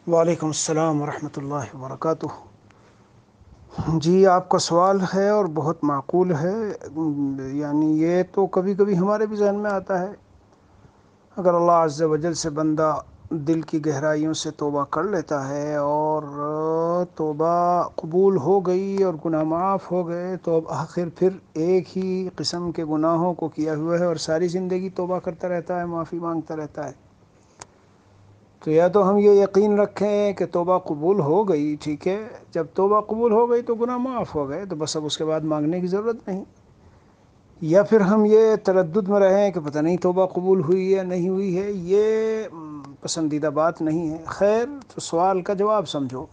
وعلیکم السلام ورحمۃ اللہ وبرکاتہ۔ جی، آپ کا سوال ہے اور بہت معقول ہے۔ یعنی یہ تو کبھی کبھی ہمارے بھی ذہن میں آتا ہے، اگر اللہ عز و جل سے بندہ دل کی گہرائیوں سے توبہ کر لیتا ہے اور توبہ قبول ہو گئی اور گناہ معاف ہو گئے، تو اب آخر پھر ایک ہی قسم کے گناہوں کو کیا ہوا ہے اور ساری زندگی توبہ کرتا رہتا ہے، معافی مانگتا رہتا ہے۔ تو یا تو ہم یہ یقین رکھیں کہ توبہ قبول ہو گئی، ٹھیک ہے، جب توبہ قبول ہو گئی تو گناہ معاف ہو گئے، تو بس اب اس کے بعد مانگنے کی ضرورت نہیں۔ یا پھر ہم یہ تردد میں رہیں کہ پتہ نہیں توبہ قبول ہوئی ہے نہیں ہوئی ہے، یہ پسندیدہ بات نہیں ہے۔ خیر، تو سوال کا جواب سمجھو،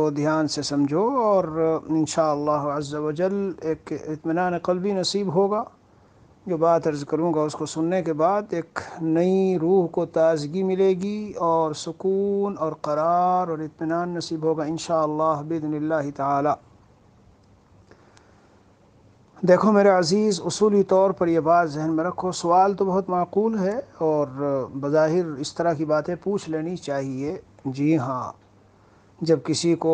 دھیان سے سمجھو، اور انشاءاللہ عز و جل ایک اطمینان قلبی نصیب ہوگا۔ جو بات عرض کروں گا اس کو سننے کے بعد ایک نئی روح کو تازگی ملے گی اور سکون اور قرار اور اطمینان نصیب ہوگا انشاءاللہ باذن اللہ تعالی۔ دیکھو میرے عزیز، اصولی طور پر یہ بات ذہن میں رکھو، سوال تو بہت معقول ہے اور بظاہر اس طرح کی باتیں پوچھ لینی چاہیے۔ جی ہاں، جب کسی کو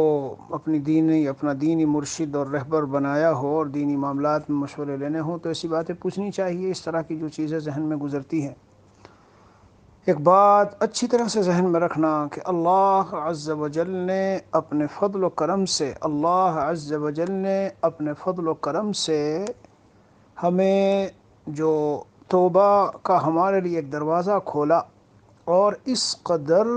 اپنا دینی مرشد اور رہبر بنایا ہو اور دینی معاملات میں مشورے لینے ہوں تو ایسی باتیں پوچھنی چاہیے، اس طرح کی جو چیزیں ذہن میں گزرتی ہیں۔ ایک بات اچھی طرح سے ذہن میں رکھنا کہ اللہ عز و جل نے اپنے فضل و کرم سے ہمیں جو توبہ کا ہمارے لیے ایک دروازہ کھولا، اور اس قدر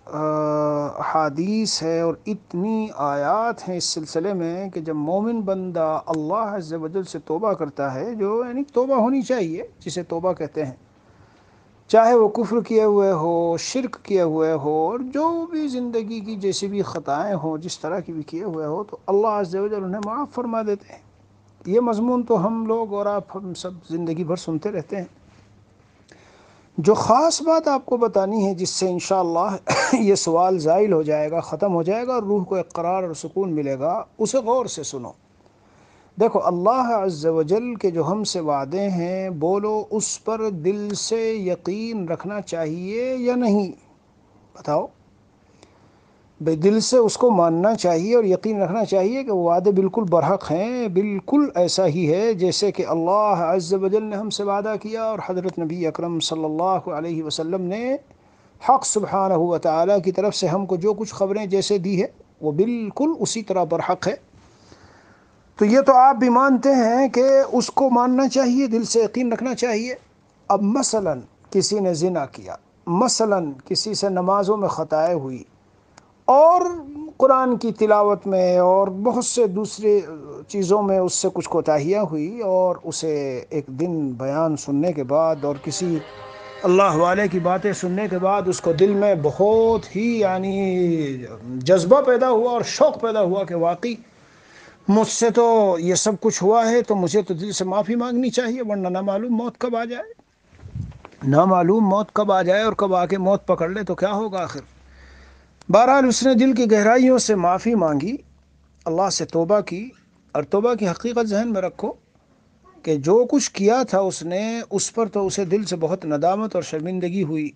احادیث ہے اور اتنی آیات ہیں اس سلسلے میں کہ جب مومن بندہ اللہ عز و جل سے توبہ کرتا ہے، جو یعنی توبہ ہونی چاہیے جسے توبہ کہتے ہیں، چاہے وہ کفر کیے ہوئے ہو، شرک کیے ہوئے ہو، اور جو بھی زندگی کی جیسی بھی خطائیں ہوں، جس طرح کی بھی کیے ہوئے ہو، تو اللہ عز و جل انہیں معاف فرما دیتے ہیں۔ یہ مضمون تو ہم لوگ اور آپ ہم سب زندگی بھر سنتے رہتے ہیں۔ جو خاص بات آپ کو بتانی ہے جس سے انشاءاللہ یہ سوال زائل ہو جائے گا، ختم ہو جائے گا اور روح کو ایک قرار اور سکون ملے گا، اسے غور سے سنو۔ دیکھو، اللہ عز و جل کے جو ہم سے وعدے ہیں، بولو اس پر دل سے یقین رکھنا چاہیے یا نہیں؟ بتاؤ بھئی، دل سے اس کو ماننا چاہیے اور یقین رکھنا چاہیے کہ وہ وعدے بالکل برحق ہیں، بالکل ایسا ہی ہے جیسے کہ اللہ عز و جل نے ہم سے وعدہ کیا اور حضرت نبی اکرم صلی اللہ علیہ وسلم نے حق سبحانہ و تعالیٰ کی طرف سے ہم کو جو کچھ خبریں جیسے دی ہے وہ بالکل اسی طرح برحق ہے۔ تو یہ تو آپ بھی مانتے ہیں کہ اس کو ماننا چاہیے، دل سے یقین رکھنا چاہیے۔ اب مثلا کسی نے زنا کیا، مثلا کسی سے نمازوں میں خطائیں ہوئی، اور قرآن کی تلاوت میں اور بہت سے دوسرے چیزوں میں اس سے کچھ کوتاہیاں ہوئی، اور اسے ایک دن بیان سننے کے بعد اور کسی اللہ والے کی باتیں سننے کے بعد اس کو دل میں بہت ہی جذبہ پیدا ہوا اور شوق پیدا ہوا کہ واقعی مجھ سے تو یہ سب کچھ ہوا ہے، تو مجھے تو دل سے معافی مانگنی چاہیے، ورنہ نہ معلوم موت کب آ جائے اور کب آ کے موت پکڑ لے تو کیا ہوگا آخر۔ بہرحال اس نے دل کی گہرائیوں سے معافی مانگی، اللہ سے توبہ کی، اور توبہ کی حقیقت ذہن میں رکھو کہ جو کچھ کیا تھا اس نے، اس پر تو اسے دل سے بہت ندامت اور شرمندگی ہوئی۔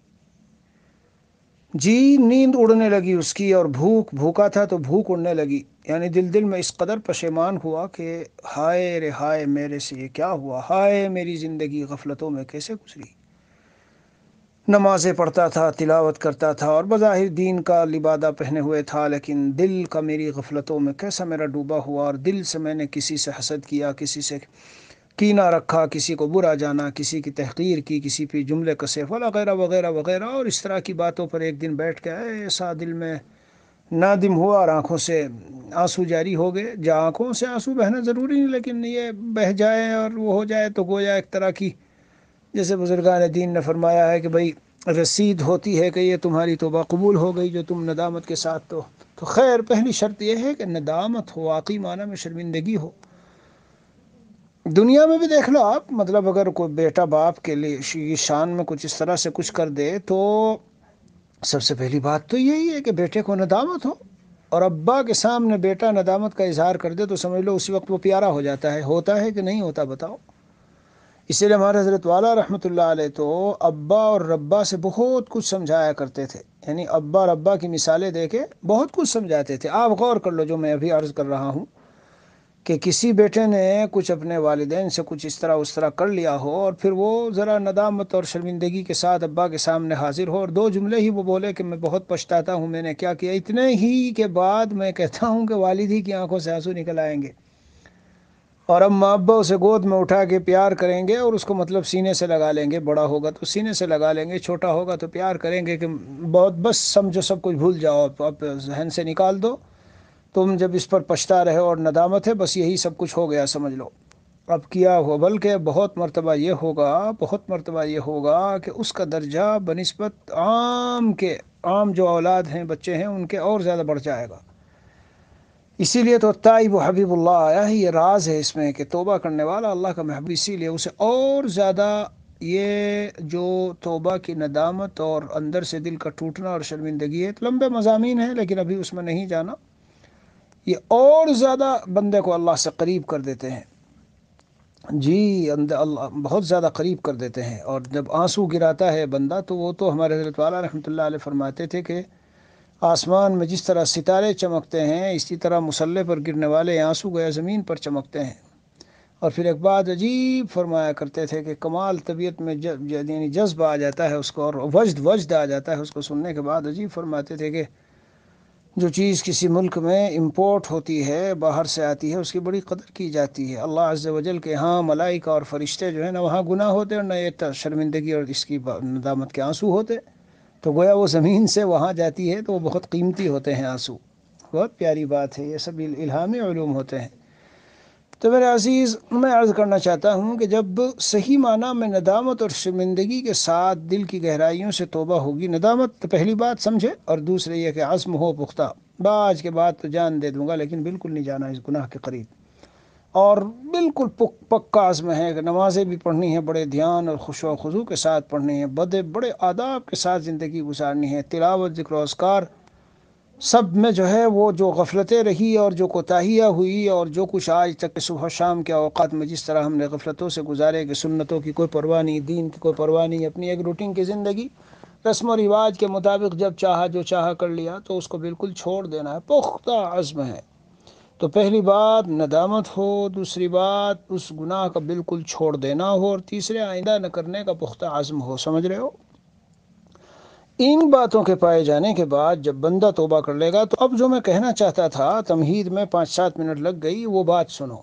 جی، نیند اڑنے لگی اس کی، اور بھوکا تھا تو بھوک اڑنے لگی، یعنی دل میں اس قدر پشیمان ہوا کہ ہائے رے ہائے، میرے سے یہ کیا ہوا، ہائے میری زندگی غفلتوں میں کیسے گزری۔ نمازیں پڑھتا تھا، تلاوت کرتا تھا، اور بظاہر دین کا لبادہ پہنے ہوئے تھا، لیکن دل کا میری غفلتوں میں کیسا میرا ڈوبا ہوا، اور دل سے میں نے کسی سے حسد کیا، کسی سے کینہ رکھا، کسی کو برا جانا، کسی کی تحقیر کی، کسی پہ جملے کسے وغیرہ وغیرہ وغیرہ، اور اس طرح کی باتوں پر ایک دن بیٹھ کے ایسا دل میں نادم ہوا اور آنکھوں سے آنسو جاری ہو گئے۔ جہاں آنکھوں سے آنسو بہنا ضروری نہیں، لیکن یہ بہہ جائے اور وہ ہو جائے تو گویا ایک طرح کی، جیسے بزرگان دین نے فرمایا ہے کہ بھئی رسید ہوتی ہے کہ یہ تمہاری توبہ قبول ہو گئی جو تم ندامت کے ساتھ تو خیر، پہلی شرط یہ ہے کہ ندامت ہو، واقعی معنی میں شرمندگی ہو۔ دنیا میں بھی دیکھ لو آپ، مطلب اگر کوئی بیٹا باپ کے لیے شان میں کچھ اس طرح سے کچھ کر دے تو سب سے پہلی بات تو یہی ہے کہ بیٹے کو ندامت ہو، اور ابا کے سامنے بیٹا ندامت کا اظہار کر دے تو سمجھ لو اسی وقت وہ پیارا ہو جاتا ہے۔ ہوتا ہے کہ نہیں ہوتا؟ بتاؤ۔ اسی لیے ہمارے حضرت والا رحمۃ اللہ علیہ تو ابا اور ربا سے بہت کچھ سمجھایا کرتے تھے، یعنی ابا ربا کی مثالیں دے کے بہت کچھ سمجھاتے تھے۔ آپ غور کر لو جو میں ابھی عرض کر رہا ہوں، کہ کسی بیٹے نے کچھ اپنے والدین سے کچھ اس طرح کر لیا ہو، اور پھر وہ ذرا ندامت اور شرمندگی کے ساتھ ابا کے سامنے حاضر ہو، اور دو جملے ہی وہ بولے کہ میں بہت پچھتاتا ہوں میں نے کیا کیا، اتنے ہی کے بعد میں کہتا ہوں کہ والد ہی کی آنکھوں سے آنسو نکل آئیں گے، اور اماں ابا اسے گود میں اٹھا کے پیار کریں گے، اور اس کو مطلب سینے سے لگا لیں گے، بڑا ہوگا تو سینے سے لگا لیں گے، چھوٹا ہوگا تو پیار کریں گے کہ بہت بس سمجھو سب کچھ بھول جاؤ، اب ذہن سے نکال دو، تم جب اس پر پچھتا رہے اور ندامت ہے، بس یہی سب کچھ ہو گیا سمجھ لو اب کیا ہوا۔ بلکہ بہت مرتبہ یہ ہوگا کہ اس کا درجہ بنسبت عام جو اولاد ہیں، بچے ہیں، ان کے اور زیادہ بڑھ جائے گا۔ اسی لیے تو تائب و حبیب اللہ آیا ہے، یہ راز ہے اس میں کہ توبہ کرنے والا اللہ کا محبوب، اسی لیے اسے اور زیادہ یہ جو توبہ کی ندامت اور اندر سے دل کا ٹوٹنا اور شرمندگی ہے، لمبے مضامین ہیں لیکن ابھی اس میں نہیں جانا، یہ اور زیادہ بندے کو اللہ سے قریب کر دیتے ہیں، جی اللہ بہت زیادہ قریب کر دیتے ہیں۔ اور جب آنسو گراتا ہے بندہ، تو وہ تو ہمارے حضرت والا رحمۃ اللہ علیہ فرماتے تھے کہ آسمان میں جس طرح ستارے چمکتے ہیں، اسی طرح مصلے پر گرنے والے آنسو گویا زمین پر چمکتے ہیں۔ اور پھر ایک بات عجیب فرمایا کرتے تھے کہ کمال طبیعت میں یعنی جذب آ جاتا ہے اس کو، اور وجد آ جاتا ہے اس کو سننے کے بعد۔ عجیب فرماتے تھے کہ جو چیز کسی ملک میں امپورٹ ہوتی ہے، باہر سے آتی ہے، اس کی بڑی قدر کی جاتی ہے۔ اللہ عز و جل کے ہاں ملائکہ اور فرشتے جو ہیں، نہ وہاں گناہ ہوتے اور نہ یہ شرمندگی اور اس کی ندامت کے آنسو ہوتے، تو گویا وہ زمین سے وہاں جاتی ہے تو وہ بہت قیمتی ہوتے ہیں آنسو۔ بہت پیاری بات ہے، یہ سب الہامی علوم ہوتے ہیں۔ تو میرے عزیز، میں عرض کرنا چاہتا ہوں کہ جب صحیح معنی میں ندامت اور شرمندگی کے ساتھ دل کی گہرائیوں سے توبہ ہوگی، ندامت تو پہلی بات سمجھے، اور دوسرے یہ کہ عزم ہو پختہ، آج کے بعد تو جان دے دوں گا لیکن بالکل نہیں جانا اس گناہ کے قریب، اور بالکل پکا عزم ہے کہ نمازیں بھی پڑھنی ہیں، بڑے دھیان اور خشوع و خضوع کے ساتھ پڑھنی ہیں، بڑے آداب کے ساتھ زندگی گزارنی ہے، تلاوت، ذکر و اذکار، سب میں جو ہے وہ جو غفلتیں رہی اور جو کوتاہیاں ہوئی، اور جو کچھ آج تک صبح شام کے اوقات میں جس طرح ہم نے غفلتوں سے گزارے کہ سنتوں کی کوئی پرواہ نہیں، دین کی کوئی پرواہ نہیں، اپنی ایک روٹین کی زندگی، رسم و رواج کے مطابق جب چاہا جو چاہا کر لیا، تو اس کو بالکل چھوڑ دینا ہے، پختہ عزم ہے۔ تو پہلی بات ندامت ہو، دوسری بات اس گناہ کا بالکل چھوڑ دینا ہو، اور تیسرے آئندہ نہ کرنے کا پختہ عزم ہو، سمجھ رہے ہو؟ ان باتوں کے پائے جانے کے بعد جب بندہ توبہ کر لے گا، تو اب جو میں کہنا چاہتا تھا، تمہید میں 5-7 منٹ لگ گئی، وہ بات سنو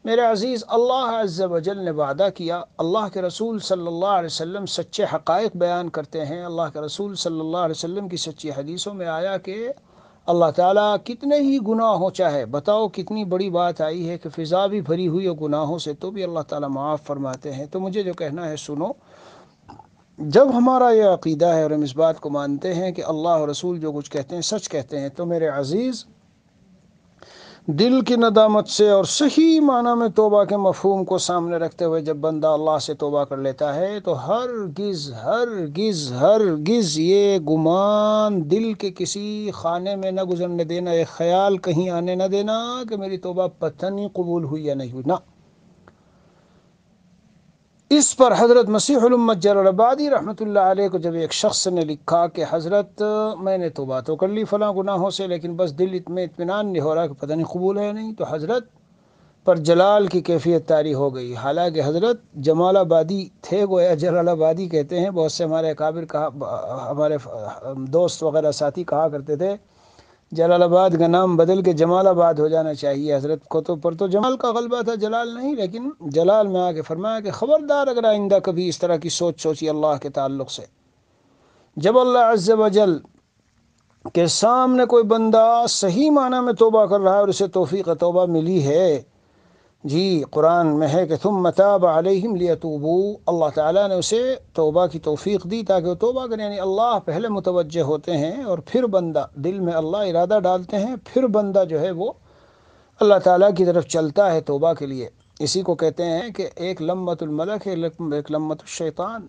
میرے عزیز۔ اللہ عز و جل نے وعدہ کیا، اللہ کے رسول صلی اللہ علیہ وسلم سچے حقائق بیان کرتے ہیں، اللہ کے رسول صلی اللہ علیہ وسلم کی سچی حدیثوں میں آیا کہ اللہ تعالیٰ کتنے ہی گناہ ہو، چاہے بتاؤ کتنی بڑی بات آئی ہے کہ فضا بھی بھری ہوئی ہو گناہوں سے، تو بھی اللہ تعالیٰ معاف فرماتے ہیں۔ تو مجھے جو کہنا ہے سنو، جب ہمارا یہ عقیدہ ہے اور ہم اس بات کو مانتے ہیں کہ اللہ اور رسول جو کچھ کہتے ہیں سچ کہتے ہیں، تو میرے عزیز دل کی ندامت سے اور صحیح معنی میں توبہ کے مفہوم کو سامنے رکھتے ہوئے جب بندہ اللہ سے توبہ کر لیتا ہے، تو ہرگز یہ گمان دل کے کسی خانے میں نہ گزرنے دینا، ایک خیال کہیں آنے نہ دینا کہ میری توبہ پتہ نہیں قبول ہوئی یا نہیں ہوئی، نہ۔ اس پر حضرت مسیح الامت جلال العبادی رحمۃ اللہ علیہ کو جب ایک شخص نے لکھا کہ حضرت میں نے توبہ تو کر لی فلاں گناہوں سے، لیکن بس دل میں اطمینان نہیں ہو رہا کہ پتہ نہیں قبول ہے یا نہیں، تو حضرت پر جلال کی کیفیت طاری ہو گئی، حالانکہ حضرت جمال آبادی تھے، گویا جلال آبادی کہتے ہیں، بہت سے ہمارے اکابر ہمارے دوست وغیرہ ساتھی کہا کرتے تھے جلال آباد کا نام بدل کے جمال آباد ہو جانا چاہیے، حضرت کو تو جمال کا غلبہ تھا، جلال نہیں، لیکن جلال میں آ کے فرمایا کہ خبردار اگر آئندہ کبھی اس طرح کی سوچی اللہ کے تعلق سے، جب اللہ عز و جل کے سامنے کوئی بندہ صحیح معنی میں توبہ کر رہا ہے اور اسے توفیق توبہ ملی ہے، جی قرآن میں ہے کہ ثم تاب علیہم لیتوبوا، اللہ تعالیٰ نے اسے توبہ کی توفیق دی تاکہ وہ توبہ کرے، یعنی اللہ پہلے متوجہ ہوتے ہیں اور پھر بندہ، دل میں اللہ ارادہ ڈالتے ہیں، پھر بندہ جو ہے وہ اللہ تعالیٰ کی طرف چلتا ہے توبہ کے لیے۔ اسی کو کہتے ہیں کہ ایک لمۃ الملک ہے، ایک لمۃ الشیطان،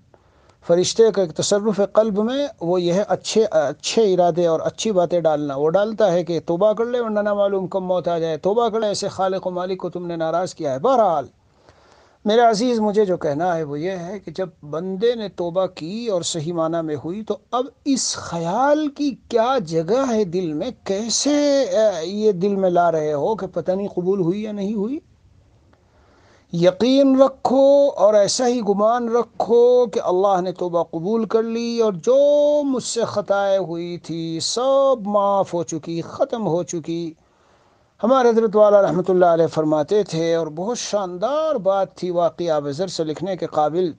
فرشتے کا ایک تصرف قلب میں وہ یہ ہے اچھے ارادے اور اچھی باتیں ڈالنا، وہ ڈالتا ہے کہ توبہ کر لے ورنہ نہ معلوم کب موت آ جائے، توبہ کر لے، ایسے خالق و مالک کو تم نے ناراض کیا ہے۔ بہرحال میرے عزیز مجھے جو کہنا ہے وہ یہ ہے کہ جب بندے نے توبہ کی اور صحیح معنی میں ہوئی تو اب اس خیال کی کیا جگہ ہے دل میں، کیسے یہ دل میں لا رہے ہو کہ پتہ نہیں قبول ہوئی یا نہیں ہوئی؟ یقین رکھو اور ایسا ہی گمان رکھو کہ اللہ نے توبہ قبول کر لی، اور جو مجھ سے خطائیں ہوئی تھی سب معاف ہو چکی، ختم ہو چکی۔ ہمارے حضرت والا رحمۃ اللہ علیہ فرماتے تھے، اور بہت شاندار بات تھی، واقعہ بزر سے لکھنے کے قابل،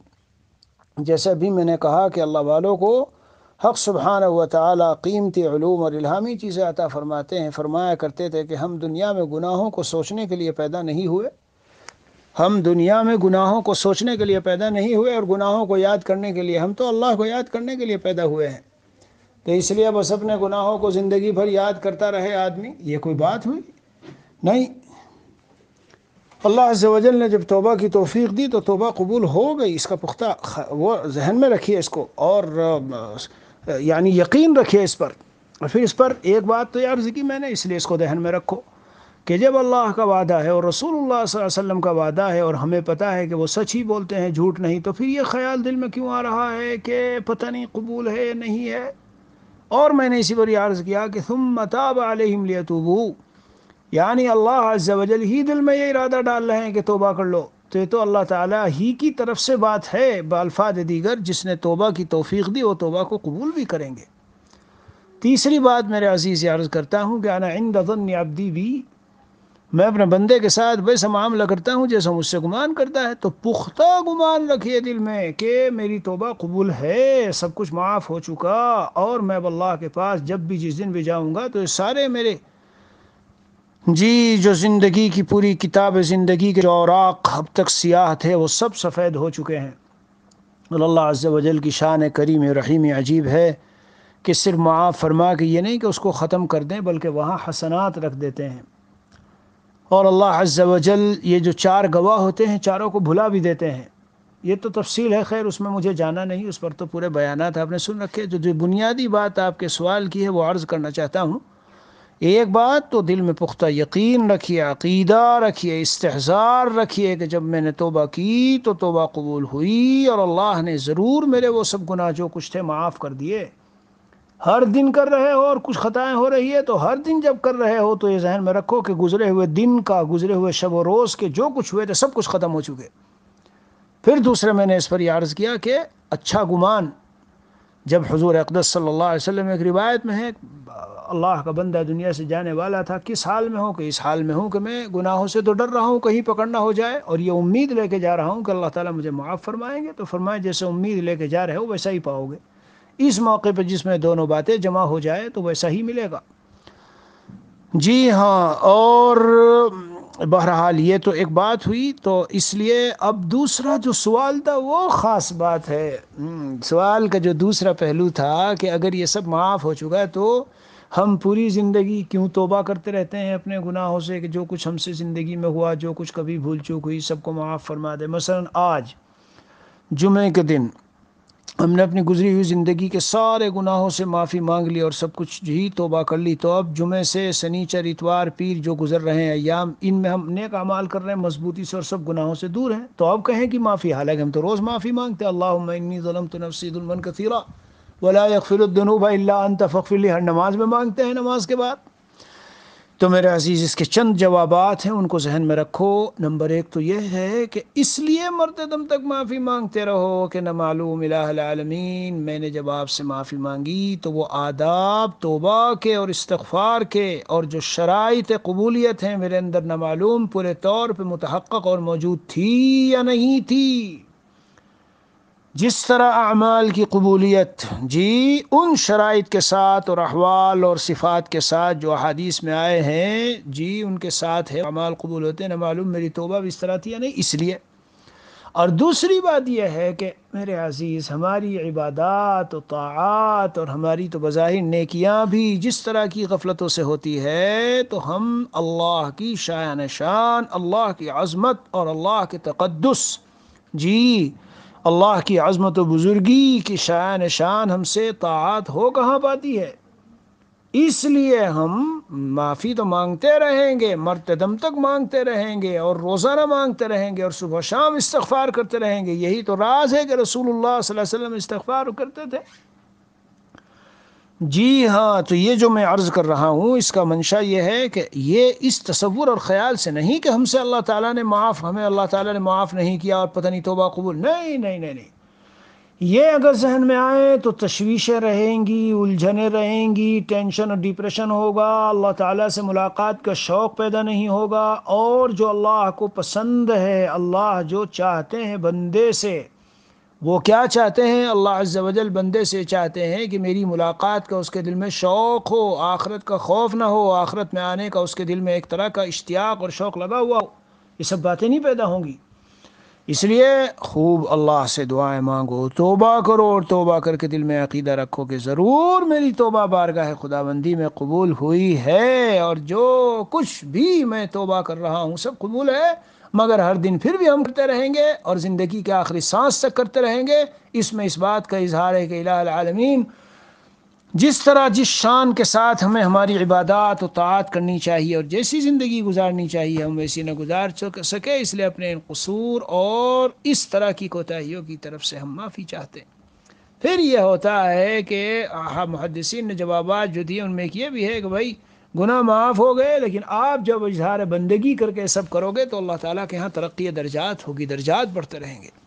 جیسا بھی میں نے کہا کہ اللہ والوں کو حق سبحانہ و تعالی قیمتی علوم اور الہامی چیزیں عطا فرماتے ہیں۔ فرمایا کرتے تھے کہ ہم دنیا میں گناہوں کو سوچنے کے لیے پیدا نہیں ہوئے، ہم دنیا میں گناہوں کو سوچنے کے لیے پیدا نہیں ہوئے اور گناہوں کو یاد کرنے کے لیے، ہم تو اللہ کو یاد کرنے کے لیے پیدا ہوئے ہیں۔ تو اس لیے بس اپنے گناہوں کو زندگی بھر یاد کرتا رہے آدمی، یہ کوئی بات ہوئی؟ نہیں، اللہ عز و جل نے جب توبہ کی توفیق دی تو توبہ قبول ہو گئی، اس کا پختہ وہ ذہن میں رکھیے اس کو، اور یعنی یقین رکھیے اس پر۔ اور پھر اس پر ایک بات تو عرض کی میں نے، اس لیے اس کو ذہن میں رکھو کہ جب اللہ کا وعدہ ہے اور رسول اللہ صلی اللہ علیہ وسلم کا وعدہ ہے اور ہمیں پتہ ہے کہ وہ سچ ہی بولتے ہیں، جھوٹ نہیں، تو پھر یہ خیال دل میں کیوں آ رہا ہے کہ پتہ نہیں قبول ہے نہیں ہے؟ اور میں نے اسی پر عرض کیا کہ ثم تاب علیہم لیتوبوا، یعنی اللہ عز و جل ہی دل میں یہ ارادہ ڈال رہے ہیں کہ توبہ کر لو، تو یہ تو اللہ تعالیٰ ہی کی طرف سے بات ہے، بالفاظ دیگر جس نے توبہ کی توفیق دی وہ توبہ کو قبول بھی کریں گے۔ تیسری بات میرے عزیز عرض کرتا ہوں کہ انا عند ظن عبدی بی، میں اپنے بندے کے ساتھ ویسا معاملہ کرتا ہوں جیسا مجھ سے گمان کرتا ہے، تو پختہ گمان رکھیے دل میں کہ میری توبہ قبول ہے، سب کچھ معاف ہو چکا، اور میں اب اللہ کے پاس جب بھی جس دن بھی جاؤں گا تو یہ سارے میرے جو زندگی کی پوری کتاب زندگی کے جو اوراق اب تک سیاہ تھے وہ سب سفید ہو چکے ہیں۔ اور اللہ عز و جل کی شان کریم رحیم عجیب ہے کہ صرف معاف فرما کے یہ نہیں کہ اس کو ختم کر دیں، بلکہ وہاں حسنات رکھ دیتے ہیں۔ اور اللہ عز و جل یہ جو چار گواہ ہوتے ہیں چاروں کو بھلا بھی دیتے ہیں۔ یہ تو تفصیل ہے، خیر اس میں مجھے جانا نہیں، اس پر تو پورے بیانات آپ نے سن رکھے۔ جو بنیادی بات آپ کے سوال کی ہے وہ عرض کرنا چاہتا ہوں۔ ایک بات تو دل میں پختہ یقین رکھیے، عقیدہ رکھیے، استحضار رکھیے کہ جب میں نے توبہ کی تو توبہ قبول ہوئی، اور اللہ نے ضرور میرے وہ سب گناہ جو کچھ تھے معاف کر دیے۔ ہر دن کر رہے ہو اور کچھ خطائیں ہو رہی ہے، تو ہر دن جب کر رہے ہو تو یہ ذہن میں رکھو کہ گزرے ہوئے دن کا، گزرے ہوئے شب و روز کے جو کچھ ہوئے تھے سب کچھ ختم ہو چکے۔ پھر دوسرے میں نے اس پر یہ عرض کیا کہ اچھا گمان، جب حضور اقدس صلی اللہ علیہ وسلم ایک روایت میں ہے اللہ کا بندہ دنیا سے جانے والا تھا، کس حال میں ہوں کہ اس حال میں ہوں کہ میں گناہوں سے تو ڈر رہا ہوں کہیں پکڑنا ہو جائے، اور یہ امید لے کے جا رہا ہوں کہ اللہ تعالیٰ مجھے معاف فرمائیں گے۔ تو فرمائے جیسے امید لے کے جا رہے ہو ویسا ہی پاؤ گے، اس موقع پہ جس میں دونوں باتیں جمع ہو جائے تو ویسا ہی ملے گا۔ جی ہاں، اور بہرحال یہ تو ایک بات ہوئی، تو اس لیے اب دوسرا جو سوال تھا وہ خاص بات ہے۔ سوال کا جو دوسرا پہلو تھا کہ اگر یہ سب معاف ہو چکا ہے تو ہم پوری زندگی کیوں توبہ کرتے رہتے ہیں اپنے گناہوں سے، کہ جو کچھ ہم سے زندگی میں ہوا، جو کچھ کبھی بھول چوک ہوئی، سب کو معاف فرما دے۔ مثلا آج جمعے کے دن ہم نے اپنی گزری ہوئی زندگی کے سارے گناہوں سے معافی مانگ لی اور سب کچھ ہی توبہ کر لی، تو اب جمعے سے سنیچر اتوار پیر جو گزر رہے ہیں ایام، ان میں ہم نیک اعمال کر رہے ہیں مضبوطی سے اور سب گناہوں سے دور ہیں، تو اب کہیں کہ معافی، حالانکہ ہم تو روز معافی مانگتے ہیں، اللہم انی ظلمت نفسی ظلما کثیرا ولا یغفر الذنوب الا انت فاغفر لی، ہر نماز میں مانگتے ہیں نماز کے بعد۔ تو میرے عزیز اس کے چند جوابات ہیں، ان کو ذہن میں رکھو۔ نمبر ایک تو یہ ہے کہ اس لیے مرتے دم تک معافی مانگتے رہو کہ نہ معلوم الہ العالمین، میں نے جب آپ سے معافی مانگی تو وہ آداب توبہ کے اور استغفار کے اور جو شرائط قبولیت ہیں میرے اندر نہ معلوم پورے طور پہ متحقق اور موجود تھی یا نہیں تھی۔ جس طرح اعمال کی قبولیت ان شرائط کے ساتھ اور احوال اور صفات کے ساتھ جو احادیث میں آئے ہیں ان کے ساتھ ہے، اعمال قبول ہوتے ہیں، نہ معلوم میری توبہ بھی اس طرح تھی یا نہیں، اس لیے۔ اور دوسری بات یہ ہے کہ میرے عزیز ہماری عبادات و طاعات اور ہماری تو بظاہر نیکیاں بھی جس طرح کی غفلتوں سے ہوتی ہے، تو ہم اللہ کی شان اللہ کی عظمت اور اللہ کے تقدس اللہ کی عظمت و بزرگی کی شان ہم سے طاعت ہو کہاں پاتی ہے؟ اس لیے ہم معافی تو مانگتے رہیں گے، مرتے دم تک مانگتے رہیں گے، اور روزانہ مانگتے رہیں گے، اور صبح شام استغفار کرتے رہیں گے۔ یہی تو راز ہے کہ رسول اللہ صلی اللہ علیہ وسلم استغفار کرتے تھے۔ جی ہاں، تو یہ جو میں عرض کر رہا ہوں اس کا منشا یہ ہے کہ یہ اس تصور اور خیال سے نہیں کہ ہم سے اللہ تعالیٰ نے ہمیں اللہ تعالیٰ نے معاف نہیں کیا اور پتہ نہیں توبہ قبول، نہیں نہیں نہیں نہیں، یہ اگر ذہن میں آئے تو تشویشیں رہیں گی، الجھنیں رہیں گی، ٹینشن اور ڈپریشن ہوگا، اللہ تعالیٰ سے ملاقات کا شوق پیدا نہیں ہوگا، اور جو اللہ کو پسند ہے، اللہ جو چاہتے ہیں بندے سے، وہ کیا چاہتے ہیں؟ اللہ عز و جل بندے سے چاہتے ہیں کہ میری ملاقات کا اس کے دل میں شوق ہو، آخرت کا خوف نہ ہو، آخرت میں آنے کا اس کے دل میں ایک طرح کا اشتیاق اور شوق لگا ہوا ہو۔ یہ سب باتیں نہیں پیدا ہوں گی۔ اس لیے خوب اللہ سے دعائیں مانگو، توبہ کرو، اور توبہ کر کے دل میں عقیدہ رکھو کہ ضرور میری توبہ بارگاہ خداوندی میں قبول ہوئی ہے، اور جو کچھ بھی میں توبہ کر رہا ہوں سب قبول ہے، مگر ہر دن پھر بھی ہم کرتے رہیں گے، اور زندگی کے آخری سانس تک کرتے رہیں گے۔ اس میں اس بات کا اظہار ہے کہ الہ العالمین جس طرح جس شان کے ساتھ ہمیں ہماری عبادات و طاعت کرنی چاہیے اور جیسی زندگی گزارنی چاہیے ہم ویسی نہ گزار سکے، اس لیے اپنے ان قصور اور اس طرح کی کوتاہیوں کی طرف سے ہم معافی چاہتے ہیں۔ پھر یہ ہوتا ہے کہ محدثین نے جوابات جو دیے ان میں یہ بھی ہے کہ بھائی گناہ معاف ہو گئے، لیکن آپ جب اظہار بندگی کر کے سب کرو گے تو اللہ تعالیٰ کے ہاں ترقی درجات ہوگی، درجات بڑھتے رہیں گے۔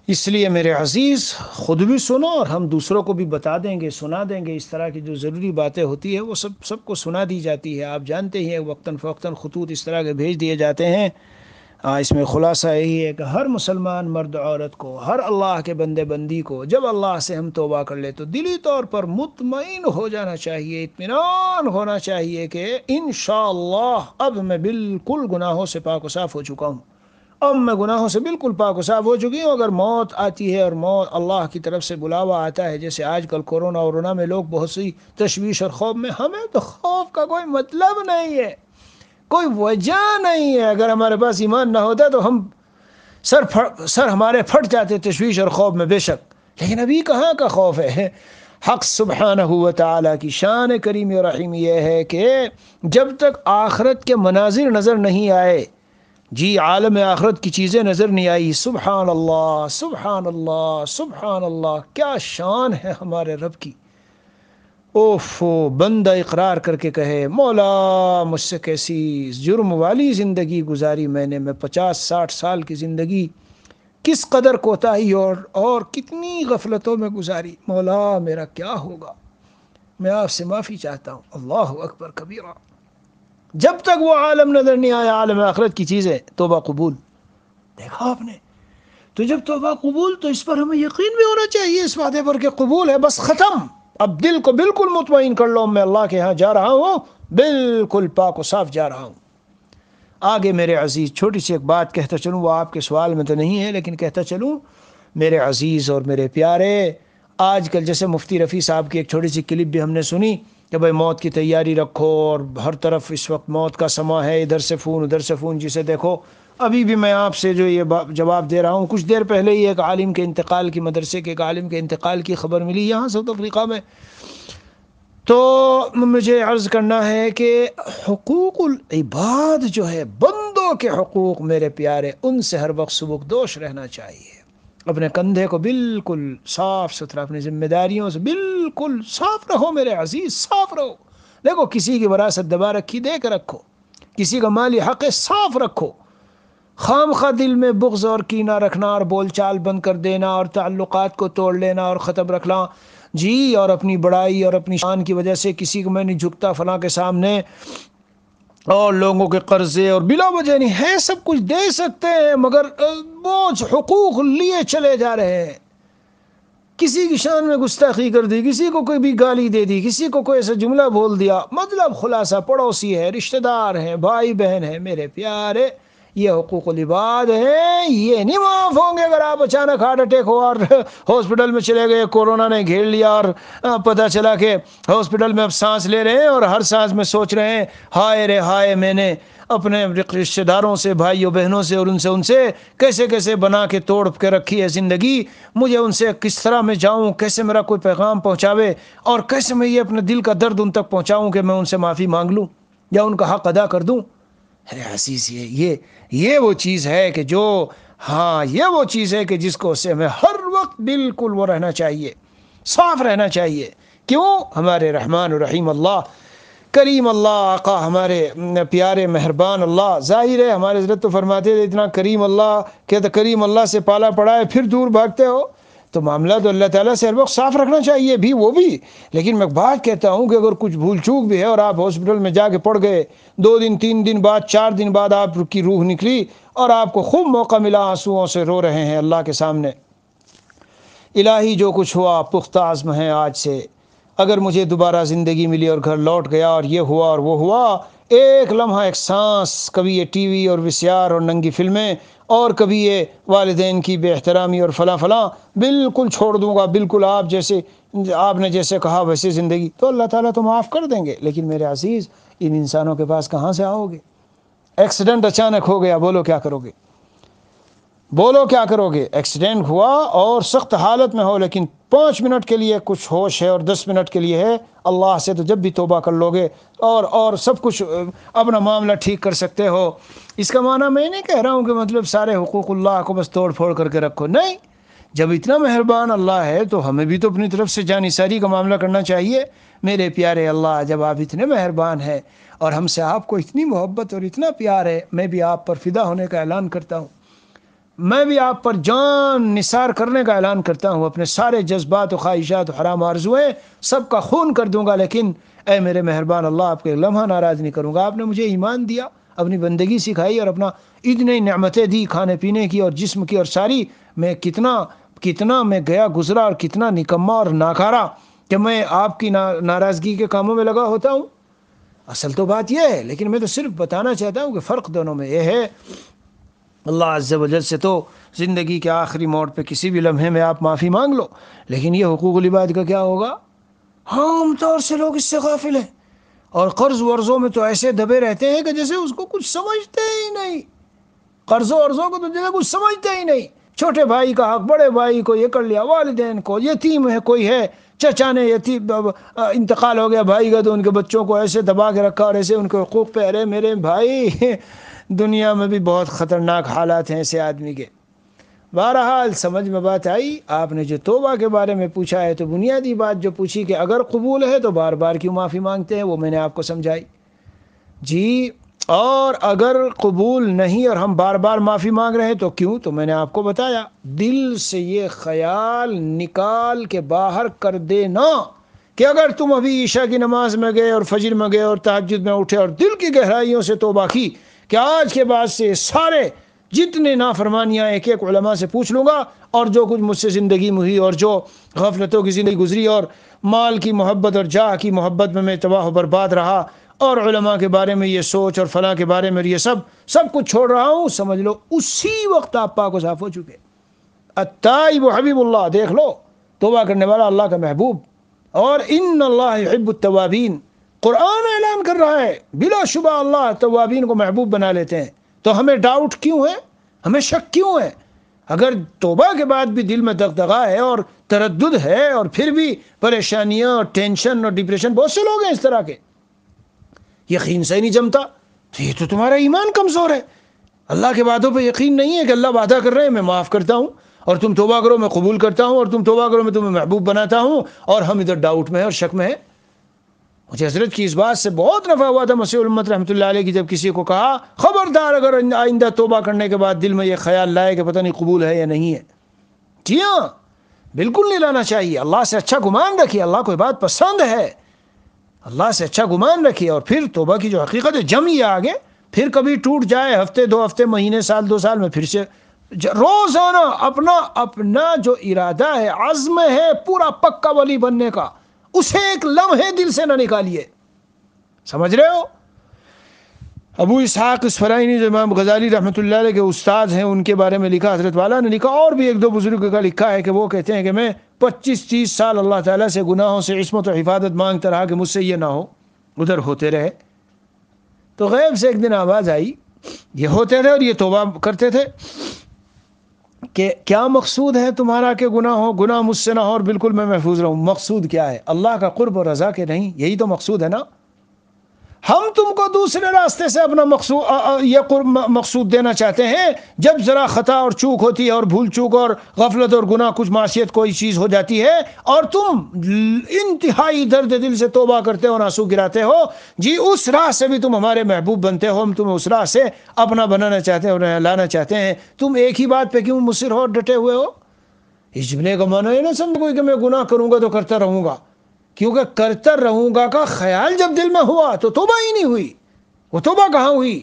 اس لیے میرے عزیز خود بھی سنو اور ہم دوسروں کو بھی بتا دیں گے، سنا دیں گے۔ اس طرح کی جو ضروری باتیں ہوتی ہیں وہ سب کو سنا دی جاتی ہے۔ آپ جانتے ہی ہیں وقتاً فوقتاً خطوط اس طرح کے بھیج دیے جاتے ہیں۔ اس میں خلاصہ یہی ہے کہ ہر مسلمان مرد عورت کو، ہر اللہ کے بندے بندی کو جب اللہ سے ہم توبہ کر لے تو دلی طور پر مطمئن ہو جانا چاہیے، اطمینان ہونا چاہیے کہ انشاءاللہ اب میں بالکل گناہوں سے پاک و صاف ہو چکا ہوں، اب میں گناہوں سے بالکل پاک و صاف ہو چکی ہوں۔ اگر موت آتی ہے اور موت اللہ کی طرف سے بلاوا آتا ہے، جیسے آج کل کورونا میں لوگ بہت سی تشویش اور خوف میں، ہمیں تو خوف کا کوئی مطلب نہیں ہے، کوئی وجہ نہیں ہے۔ اگر ہمارے پاس ایمان نہ ہوتا تو ہم سر ہمارے پھٹ جاتے تشویش اور خوف میں، بے شک، لیکن ابھی کہاں کا خوف ہے۔ حق سبحانہ و تعالیٰ کی شان کریمی اور رحیم یہ ہے کہ جب تک آخرت کے مناظر نظر نہیں آئے، جی عالم آخرت کی چیزیں نظر نہیں آئی، سبحان اللہ سبحان اللہ سبحان اللہ، کیا شان ہے ہمارے رب کی۔ اوفو، بندہ اقرار کر کے کہے مولا مجھ سے کیسی جرم والی زندگی گزاری میں نے، میں 50-60 سال کی زندگی کس قدر کوتاہی اور کتنی غفلتوں میں گزاری، مولا میرا کیا ہوگا، میں آپ سے معافی چاہتا ہوں۔ اللہ اکبر کبیرہ۔ جب تک وہ عالم نظر نہیں آیا، عالم آخرت کی چیزیں، توبہ قبول، دیکھا آپ نے؟ تو جب توبہ قبول تو اس پر ہمیں یقین بھی ہونا چاہیے، اس وعدے پر کہ قبول ہے، بس ختم۔ اب دل کو بالکل مطمئن کر لو، میں اللہ کے ہاں جا رہا ہوں، بالکل پاک و صاف جا رہا ہوں۔ آگے میرے عزیز چھوٹی سی ایک بات کہتا چلوں، وہ آپ کے سوال میں تو نہیں ہے لیکن کہتا چلوں میرے عزیز اور میرے پیارے۔ آج کل جیسے مفتی رفیع صاحب کی ایک چھوٹی سی کلپ بھی ہم نے سنی کہ بھائی موت کی تیاری رکھو، اور ہر طرف اس وقت موت کا سما ہے، ادھر سے فون ادھر سے فون، جسے دیکھو۔ ابھی بھی میں آپ سے جو یہ جواب دے رہا ہوں، کچھ دیر پہلے ہی ایک عالم کے انتقال کی، مدرسے کے ایک عالم کے انتقال کی خبر ملی یہاں ساؤتھ افریقہ میں۔ تو مجھے عرض کرنا ہے کہ حقوق العباد جو ہے، بندوں کے حقوق میرے پیارے، ان سے ہر وقت سبکدوش رہنا چاہیے۔ اپنے کندھے کو بالکل صاف ستھرا، اپنی ذمہ داریوں سے بالکل صاف رہو میرے عزیز، صاف رہو۔ دیکھو کسی کی وراثت دبا رکھی دے کے رکھو، کسی کا مالی حق ہے صاف رکھو، خام خواہ دل میں بغض اور کینہ رکھنا اور بول چال بند کر دینا اور تعلقات کو توڑ لینا اور ختم رکھنا، جی، اور اپنی بڑائی اور اپنی شان کی وجہ سے کسی کو میں نہیں جھکتا فلاں کے سامنے، اور لوگوں کے قرضے اور بلا وجہ نہیں ہے، سب کچھ دے سکتے ہیں مگر بوجھ حقوق لیے چلے جا رہے ہیں۔ کسی کی شان میں گستاخی کر دی، کسی کو کوئی بھی گالی دے دی، کسی کو کوئی ایسا جملہ بول دیا، مطلب خلاصہ پڑوسی ہے، رشتہ دار ہیں، بھائی بہن ہیں، میرے پیارے یہ حقوق العباد ہیں، یہ نہیں معاف ہوں گے۔ اگر آپ اچانک ہارٹ اٹیک ہو اور ہاسپٹل میں چلے گئے، کورونا نے گھیر لیا اور پتہ چلا کہ ہاسپٹل میں اب سانس لے رہے ہیں اور ہر سانس میں سوچ رہے ہیں ہائے رے ہائے، میں نے اپنے رشتہ داروں سے، بھائیوں بہنوں سے اور ان سے کیسے کیسے بنا کے توڑ کے رکھی ہے زندگی، مجھے ان سے کس طرح میں جاؤں، کیسے میرا کوئی پیغام پہنچاوے، اور کیسے میں یہ اپنے دل کا درد ان تک پہنچاؤں کہ میں ان سے معافی مانگ لوں یا ان کا حق ادا کر دوں۔ ارے عزیز، یہ وہ چیز ہے کہ جو، ہاں یہ وہ چیز ہے کہ جس کو سے ہمیں ہر وقت بالکل وہ رہنا چاہیے، صاف رہنا چاہیے۔ کیوں؟ ہمارے رحمان الرحیم اللہ، کریم اللہ، آقا ہمارے پیارے مہربان اللہ، ظاہر ہے ہمارے حضرت تو فرماتے تھے اتنا کریم اللہ کہ کریم اللہ سے پالا پڑا ہے، پھر دور بھاگتے ہو، تو معاملہ تو اللہ تعالیٰ سے ہر وقت صاف رکھنا چاہیے بھی، وہ بھی۔ لیکن میں بات کہتا ہوں کہ اگر کچھ بھول چوک بھی ہے اور آپ ہاسپٹل میں جا کے پڑ گئے، 2 دن 3 دن بعد 4 دن بعد آپ کی روح نکلی اور آپ کو خوب موقع ملا آنسوؤں سے رو رہے ہیں اللہ کے سامنے، الہی جو کچھ ہوا پختہ عزم ہے آج سے، اگر مجھے دوبارہ زندگی ملی اور گھر لوٹ گیا اور یہ ہوا اور وہ ہوا، ایک لمحہ ایک سانس، کبھی یہ ٹی وی اور ویسیار اور ننگی فلمیں، اور کبھی یہ والدین کی بے احترامی اور فلاں فلاں، بالکل چھوڑ دوں گا، بالکل آپ نے جیسے کہا ویسے زندگی، تو اللہ تعالیٰ تو معاف کر دیں گے۔ لیکن میرے عزیز، ان انسانوں کے پاس کہاں سے آؤ گے؟ ایکسیڈنٹ اچانک ہو گیا، بولو کیا کرو گے؟ بولو کیا کرو گے؟ ایکسیڈنٹ ہوا اور سخت حالت میں ہو، لیکن 5 منٹ کے لیے کچھ ہوش ہے اور 10 منٹ کے لیے ہے، اللہ سے تو جب بھی توبہ کر لو گے اور سب کچھ اپنا معاملہ ٹھیک کر سکتے ہو۔ اس کا معنی میں نہیں کہہ رہا ہوں کہ مطلب سارے حقوق اللہ کو بس توڑ پھوڑ کر کے رکھو، نہیں، جب اتنا مہربان اللہ ہے تو ہمیں بھی تو اپنی طرف سے جانثاری کا معاملہ کرنا چاہیے۔ میرے پیارے اللہ، جب آپ اتنے مہربان ہیں اور ہم سے آپ کو اتنی محبت اور اتنا پیار ہے، میں بھی آپ پر فدا ہونے کا اعلان کرتا ہوں، میں بھی آپ پر جان نثار کرنے کا اعلان کرتا ہوں، اپنے سارے جذبات و خواہشات و حرام آرزویں سب کا خون کر دوں گا، لیکن اے میرے مہربان اللہ، آپ کے لمحہ ناراض نہیں کروں گا۔ آپ نے مجھے ایمان دیا، اپنی بندگی سکھائی اور اپنا اتنی نعمتیں دی، کھانے پینے کی اور جسم کی اور ساری، میں کتنا میں گیا گزرا اور کتنا نکما اور ناکارہ کہ میں آپ کی ناراضگی کے کاموں میں لگا ہوتا ہوں۔ اصل تو بات یہ ہے، لیکن میں تو صرف بتانا چاہتا ہوں کہ فرق دونوں میں یہ ہے، اللہ عز و جل سے تو زندگی کے آخری موڑ پہ کسی بھی لمحے میں آپ معافی مانگ لو، لیکن یہ حقوق العباد کا کیا ہوگا؟ عام طور سے لوگ اس سے غافل ہیں اور قرض ورزوں میں تو ایسے دبے رہتے ہیں کہ جیسے اس کو کچھ سمجھتے ہی نہیں، قرضوں ورزوں کو تو جیسے کچھ سمجھتے ہی نہیں۔ چھوٹے بھائی کا حق بڑے بھائی کو یہ کر لیا، والدین کو، یتیم ہے کوئی ہے، چچا نے یتیم انتقال ہو گیا بھائی کا تو ان کے بچوں کو ایسے دبا کے رکھا اور ایسے ان کے حقوق پہ، ارے میرے بھائی دنیا میں بھی بہت خطرناک حالات ہیں ایسے آدمی کے۔ بہرحال سمجھ میں بات آئی۔ آپ نے جو توبہ کے بارے میں پوچھا ہے تو بنیادی بات جو پوچھی کہ اگر قبول ہے تو بار بار کیوں معافی مانگتے ہیں، وہ میں نے آپ کو سمجھائی جی، اور اگر قبول نہیں اور ہم بار بار معافی مانگ رہے ہیں تو کیوں، تو میں نے آپ کو بتایا، دل سے یہ خیال نکال کے باہر کر دینا کہ اگر تم ابھی عشاء کی نماز میں گئے اور فجر میں گئے اور تہجد میں اٹھے اور دل کی گہرائیوں سے توبہ کی کہ آج کے بعد سے سارے جتنے نافرمانیاں ایک ایک علماء سے پوچھ لوں گا، اور جو کچھ مجھ سے زندگی میں ہوئی اور جو غفلتوں کی زندگی گزری اور مال کی محبت اور جاہ کی محبت میں تباہ و برباد رہا اور علماء کے بارے میں یہ سوچ اور فلاں کے بارے میں یہ سب کچھ چھوڑ رہا ہوں، سمجھ لو اسی وقت آپ پاک و صاف ہو چکے۔ التائب حبیب اللہ، دیکھ لو، توبہ کرنے والا اللہ کا محبوب، اور ان اللہ یحب التوابین، قرآن اعلان کر رہا ہے بلا شبہ اللہ توابین کو محبوب بنا لیتے ہیں۔ تو ہمیں ڈاؤٹ کیوں ہے، ہمیں شک کیوں ہے؟ اگر توبہ کے بعد بھی دل میں دغدغہ ہے اور تردد ہے اور پھر بھی پریشانیاں اور ٹینشن اور ڈپریشن، بہت سے لوگ ہیں اس طرح کے، یقین سے ہی نہیں جمتا، تو یہ تو تمہارا ایمان کمزور ہے، اللہ کے وعدوں پہ یقین نہیں ہے کہ اللہ وعدہ کر رہے ہیں میں معاف کرتا ہوں اور تم توبہ کرو میں قبول کرتا ہوں اور تم توبہ کرو میں تمہیں محبوب بناتا ہوں، اور ہم ادھر ڈاؤٹ میں ہیں اور شک میں ہیں۔ مجھے حضرت کی اس بات سے بہت نفع ہوا تھا مسیح الامت رحمۃ اللہ علیہ کی، جب کسی کو کہا خبردار اگر آئندہ توبہ کرنے کے بعد دل میں یہ خیال لائے کہ پتہ نہیں قبول ہے یا نہیں ہے، جی ہاں بالکل نہیں لانا چاہیے، اللہ سے اچھا گمان رکھیے، اللہ کو بات پسند ہے، اللہ سے اچھا گمان رکھیے، اور پھر توبہ کی جو حقیقت ہے جمیے آگے، پھر کبھی ٹوٹ جائے ہفتے 2 ہفتے مہینے سال 2 سال میں پھر سے روزانہ اپنا جو ارادہ ہے، عزم ہے پورا پکا ولی بننے کا، اسے ایک لمحے دل سے نہ نکالیے، سمجھ رہے ہو؟ ابو اسحاق اصفرائینی جو امام غزالی رحمۃ اللہ علیہ کے استاد ہیں، ان کے بارے میں لکھا، حضرت والا نے لکھا، اور بھی ایک دو بزرگوں کا لکھا ہے کہ وہ کہتے ہیں کہ میں 25-30 سال اللہ تعالیٰ سے گناہوں سے عصمت و حفاظت مانگتا رہا کہ مجھ سے یہ نہ ہو، ادھر ہوتے رہے۔ تو غیب سے ایک دن آواز آئی، یہ ہوتے تھے اور یہ توبہ کرتے تھے کہ کیا مقصود ہے تمہارا کہ گناہ مجھ سے نہ ہو اور بالکل میں محفوظ رہوں؟ مقصود کیا ہے؟ اللہ کا قرب اور رضا کے نہیں، یہی تو مقصود ہے نا۔ ہم تم کو دوسرے راستے سے اپنا مقصود دینا چاہتے ہیں، جب ذرا خطا اور چوک ہوتی ہے اور بھول چوک اور غفلت اور گناہ، کچھ معصیت کوئی چیز ہو جاتی ہے اور تم انتہائی درد دل سے توبہ کرتے ہو اور آنسو گراتے ہو، جی اس راہ سے بھی تم ہمارے محبوب بنتے ہو، ہم تمہیں اس راہ سے اپنا بنانا چاہتے ہیں اور لانا چاہتے ہیں، تم ایک ہی بات پہ کیوں مصر ہو، ڈٹے ہوئے ہو؟ اجبنے کا معنی یہ نہ سمجھ کوئی کہ میں گناہ کروں گا تو کرتا رہوں گا، کیونکہ کرتا رہوں گا کا خیال جب دل میں ہوا تو توبہ ہی نہیں ہوئی۔ وہ توبہ کہاں ہوئی؟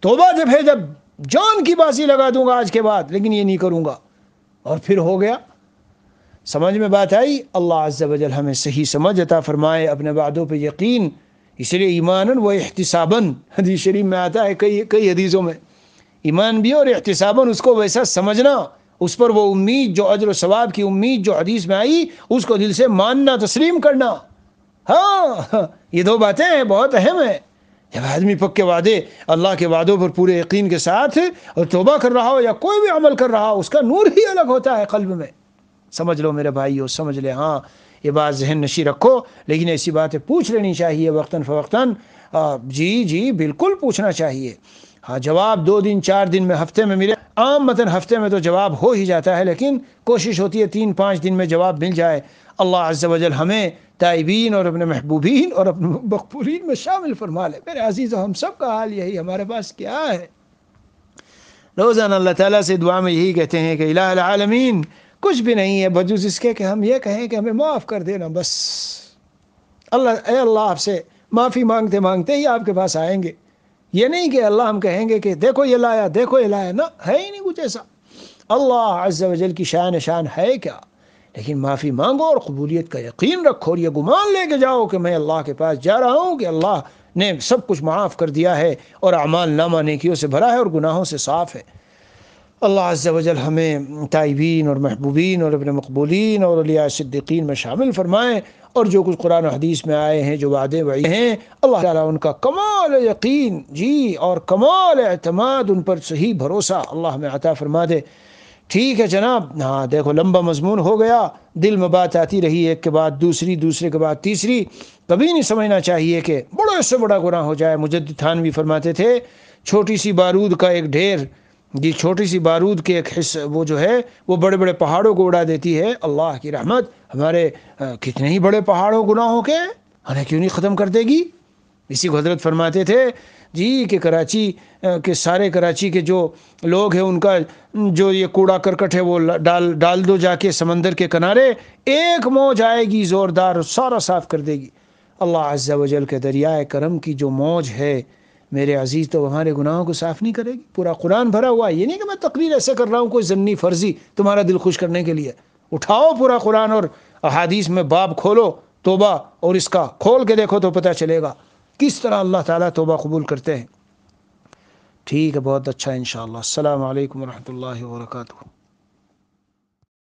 توبہ جب ہے جب جان کی بازی لگا دوں گا آج کے بعد، لیکن یہ نہیں کروں گا، اور پھر ہو گیا۔ سمجھ میں بات آئی؟ اللہ عز و جل ہمیں صحیح سمجھ عطا فرمائے، اپنے وعدوں پہ یقین، اس لیے ایماناً و احتساباً حدیث شریف میں آتا ہے، کئی حدیثوں میں، ایمان بھی اور احتساباً، اس کو ویسا سمجھنا، اس پر وہ امید جو اجر و ثواب کی امید جو حدیث میں آئی، اس کو دل سے ماننا، تسلیم کرنا۔ ہاں یہ دو باتیں ہیں، بہت اہم ہیں۔ جب آدمی پکے وعدے، اللہ کے وعدوں پر پورے یقین کے ساتھ اور توبہ کر رہا ہو یا کوئی بھی عمل کر رہا ہو، اس کا نور ہی الگ ہوتا ہے قلب میں۔ سمجھ لو میرے بھائیو، سمجھ لے، ہاں یہ بات ذہن نشی رکھو، لیکن ایسی باتیں پوچھ لینی چاہیے وقتاً فوقتاً۔ جی بالکل پوچھنا چاہیے۔ ہاں جواب 2 دن 4 دن میں، ہفتے میں ملے، عام متن ہفتے میں تو جواب ہو ہی جاتا ہے، لیکن کوشش ہوتی ہے 3-5 دن میں جواب مل جائے۔ اللہ عز و جل ہمیں تائبین اور اپنے محبوبین اور اپنے مقبولین میں شامل فرما لے۔ میرے عزیزو، ہم سب کا حال یہی، ہمارے پاس کیا ہے؟ روزانہ اللہ تعالیٰ سے دعا میں یہی کہتے ہیں کہ الہ العالمین، کچھ بھی نہیں ہے بجز اس کے کہ ہم یہ کہیں کہ ہمیں معاف کر دینا، بس۔ اے اللہ، آپ سے معافی مانگتے مانگتے ہی آپ کے پاس آئیں گے۔ یہ نہیں کہ اللہ ہم کہیں گے کہ دیکھو یہ لایا، دیکھو یہ لایا، نہ، ہے ہی نہیں کچھ ایسا۔ اللہ عز و جل کی شان ہے کیا؟ لیکن معافی مانگو اور قبولیت کا یقین رکھو، اور یہ گمان لے کے جاؤ کہ میں اللہ کے پاس جا رہا ہوں کہ اللہ نے سب کچھ معاف کر دیا ہے اور اعمال نامہ نیکیوں سے بھرا ہے اور گناہوں سے صاف ہے۔ اللہ عز و جل ہمیں تائبین اور محبوبین اور اپنے مقبولین اور اولیاء صدیقین میں شامل فرمائیں، اور جو کچھ قرآن و حدیث میں آئے ہیں، جو وعدے وعید ہیں، اللہ تعالیٰ ان کا کمال یقین جی اور کمال اعتماد، ان پر صحیح بھروسہ اللہ ہمیں عطا فرما دے۔ ٹھیک ہے جناب، ہاں دیکھو لمبا مضمون ہو گیا، دل میں بات آتی رہی ایک کے بعد دوسری، دوسرے کے بعد تیسری۔ کبھی نہیں سمجھنا چاہیے کہ بڑے سے بڑا گناہ ہو جائے۔ مجدد تھانوی فرماتے تھے، چھوٹی سی بارود کا ایک ڈھیر، جی چھوٹی سی بارود کے ایک حصہ وہ جو ہے وہ بڑے بڑے پہاڑوں کو اڑا دیتی ہے۔ اللہ کی رحمت ہمارے کتنے ہی بڑے پہاڑوں گناہوں کے ہمیں کیوں نہیں ختم کر دے گی؟ اسی کو حضرت فرماتے تھے جی کہ کراچی کے سارے کراچی کے جو لوگ ہیں، ان کا جو یہ کوڑا کرکٹ ہے وہ ڈال دو جا کے سمندر کے کنارے، ایک موج آئے گی زوردار، سارا صاف کر دے گی۔ اللہ عز و جل کے دریائے کرم کی جو موج ہے میرے عزیز، تو ہمارے گناہوں کو صاف نہیں کرے گی؟ پورا قرآن بھرا ہوا ہے، یہ نہیں کہ میں تقریر ایسے کر رہا ہوں کوئی ضمنی فرضی تمہارا دل خوش کرنے کے لیے۔ اٹھاؤ پورا قرآن اور احادیث میں باب کھولو توبہ، اور اس کا کھول کے دیکھو تو پتہ چلے گا کس طرح اللہ تعالیٰ توبہ قبول کرتے ہیں۔ ٹھیک ہے، بہت اچھا، انشاءاللہ۔ السلام علیکم ورحمۃ اللہ وبرکاتہ۔